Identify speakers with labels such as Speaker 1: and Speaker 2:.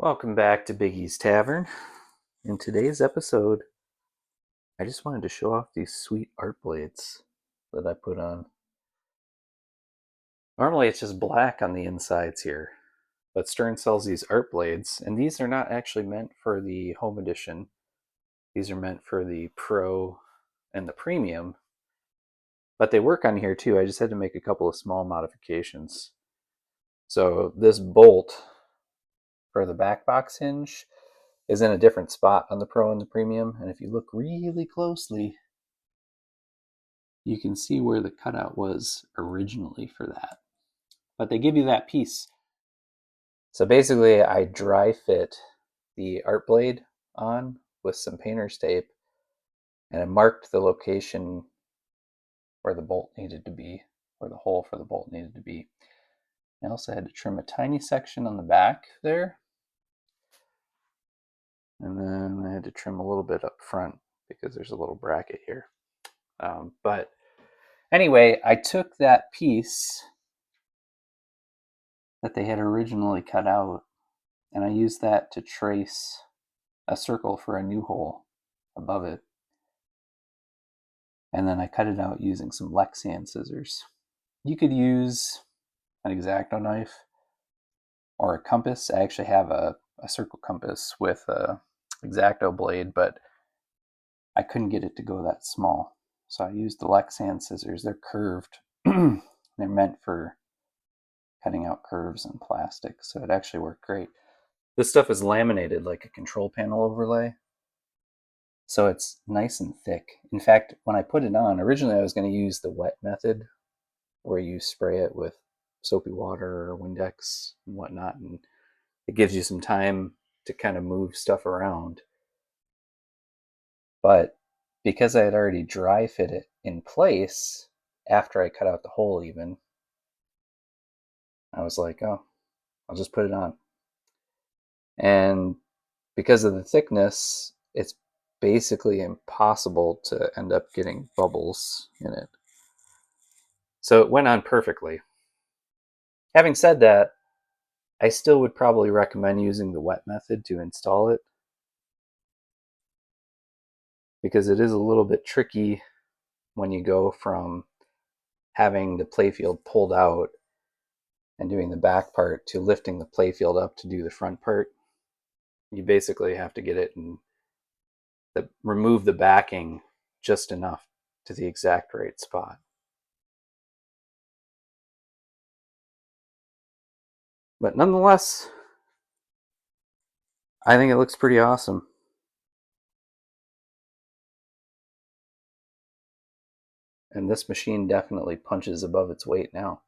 Speaker 1: Welcome back to Biggie's Tavern. In today's episode, I just wanted to show off these sweet art blades that I put on. Normally it's just black on the insides here, but Stern sells these art blades, and these are not actually meant for the home edition. These are meant for the Pro and the Premium, but they work on here too. I just had to make a couple of small modifications. So this bolt for the back box hinge is in a different spot on the Pro and the Premium. And if you look really closely, you can see where the cutout was originally for that. But they give you that piece. So basically, I dry fit the art blade on with some painter's tape, and I marked the location where the bolt needed to be, where the hole for the bolt needed to be. I also had to trim a tiny section on the back there, and then I had to trim a little bit up front because there's a little bracket here. But anyway, I took that piece that they had originally cut out, and I used that to trace a circle for a new hole above it. And then I cut it out using some Lexan scissors. You could use an X-Acto knife or a compass. I actually have a circle compass with a X-Acto blade, but I couldn't get it to go that small. So I used the Lexan scissors. They're curved. They're meant for cutting out curves in plastic, so it actually worked great. This stuff is laminated like a control panel overlay, so it's nice and thick. In fact, when I put it on, originally I was going to use the wet method, where you spray it with soapy water or Windex and whatnot, and it gives you some time to kind of move stuff around. But because I had already dry fit it in place after I cut out the hole even, I was like, oh, I'll just put it on. And because of the thickness, it's basically impossible to end up getting bubbles in it. So it went on perfectly. Having said that, I still would probably recommend using the wet method to install it, because it is a little bit tricky when you go from having the playfield pulled out and doing the back part to lifting the playfield up to do the front part. You basically have to get it and remove the backing just enough to the exact right spot. But nonetheless, I think it looks pretty awesome. And this machine definitely punches above its weight now.